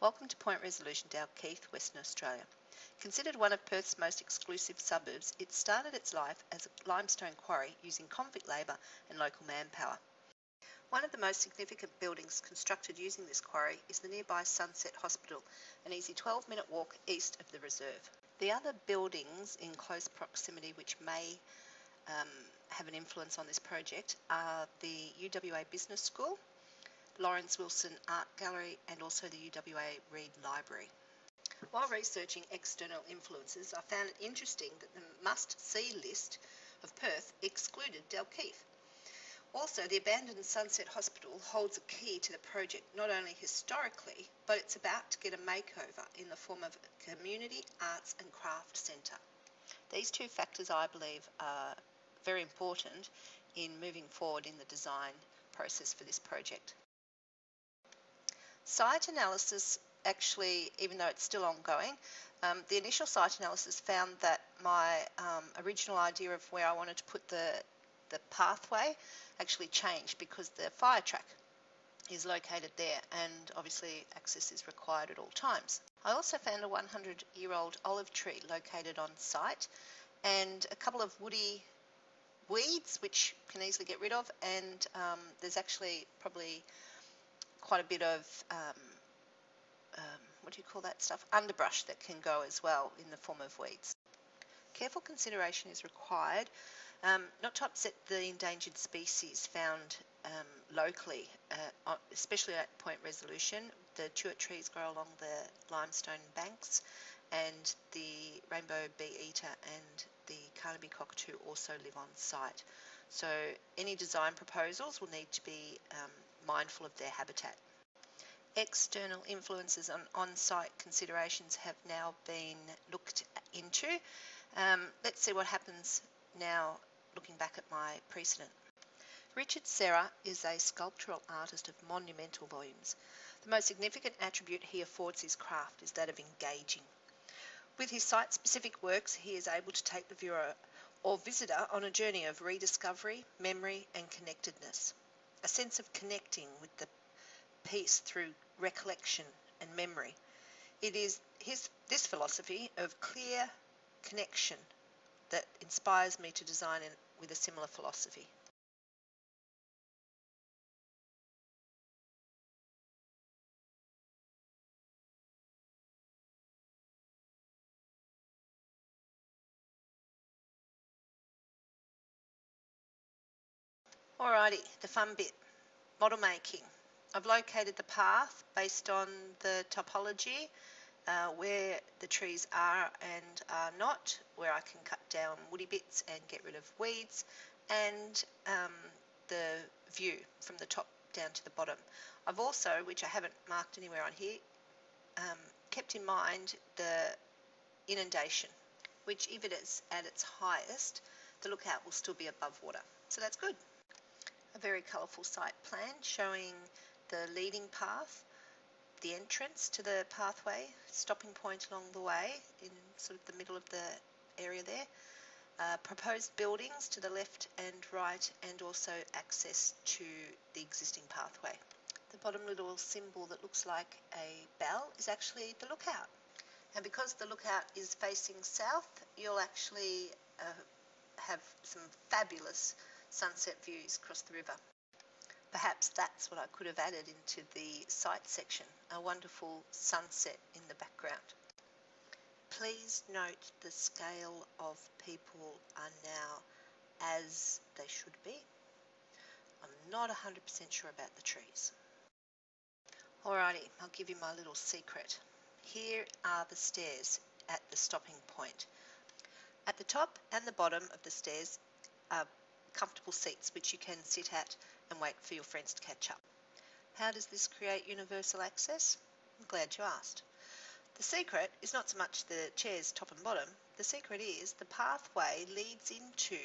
Welcome to Point Resolution, Dalkeith, Western Australia. Considered one of Perth's most exclusive suburbs, it started its life as a limestone quarry using convict labour and local manpower. One of the most significant buildings constructed using this quarry is the nearby Sunset Hospital, an easy 12-minute walk east of the reserve. The other buildings in close proximity which may have an influence on this project are the UWA Business School, Lawrence Wilson Art Gallery and also the UWA Reid Library. While researching external influences, I found it interesting that the must-see list of Perth excluded Dalkeith. Also, the abandoned Sunset Hospital holds a key to the project not only historically, but it's about to get a makeover in the form of a community arts and craft centre. These two factors, I believe, are very important in moving forward in the design process for this project. Site analysis, actually, even though it's still ongoing, the initial site analysis found that my original idea of where I wanted to put the pathway actually changed because the fire track is located there and obviously access is required at all times. I also found a 100-year-old olive tree located on site and a couple of woody weeds which can easily get rid of, and there's actually probably quite a bit of what do you call that stuff? Underbrush that can go as well in the form of weeds. Careful consideration is required not to upset the endangered species found locally, especially at Point Resolution. The tuart trees grow along the limestone banks, and the rainbow bee-eater and the Carnaby cockatoo also live on site. So any design proposals will need to be mindful of their habitat. External influences on on-site considerations have now been looked into. Let's see what happens now looking back at my precedent. Richard Serra is a sculptural artist of monumental volumes. The most significant attribute he affords his craft is that of engaging. With his site-specific works, he is able to take the viewer or visitor on a journey of rediscovery, memory and connectedness. A sense of connecting with the piece through recollection and memory. It is this philosophy of clear connection that inspires me to design with a similar philosophy. Alrighty, the fun bit, model making. I've located the path based on the topology, where the trees are and are not, where I can cut down woody bits and get rid of weeds, and the view from the top down to the bottom. I've also, which I haven't marked anywhere on here, kept in mind the inundation, which if it is at its highest, the lookout will still be above water. So that's good. A very colourful site plan showing the leading path, the entrance to the pathway, stopping point along the way in sort of the middle of the area there, proposed buildings to the left and right, and also access to the existing pathway. The bottom little symbol that looks like a bell is actually the lookout. And because the lookout is facing south, you'll actually have some fabulous sunset views across the river. Perhaps that's what I could have added into the site section, a wonderful sunset in the background. Please note the scale of people are now as they should be. I'm not 100% sure about the trees. Alrighty, I'll give you my little secret. Here are the stairs at the stopping point. At the top and the bottom of the stairs are comfortable seats which you can sit at and wait for your friends to catch up. How does this create universal access? I'm glad you asked. The secret is not so much the chairs top and bottom. The secret is the pathway leads into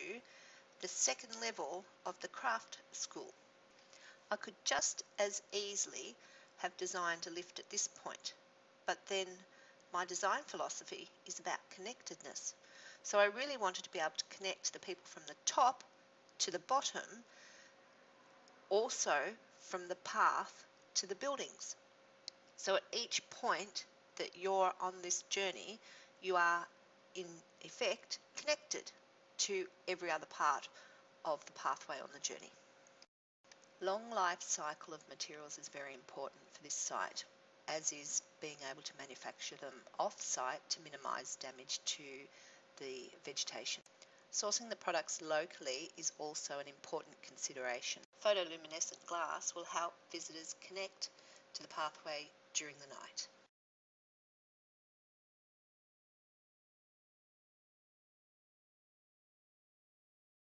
the second level of the craft school. I could just as easily have designed a lift at this point, but then my design philosophy is about connectedness. So I really wanted to be able to connect the people from the top to the bottom, also from the path to the buildings. So at each point that you're on this journey, you are in effect connected to every other part of the pathway on the journey. Long life cycle of materials is very important for this site, as is being able to manufacture them off-site to minimise damage to the vegetation. Sourcing the products locally is also an important consideration. Photoluminescent glass will help visitors connect to the pathway during the night.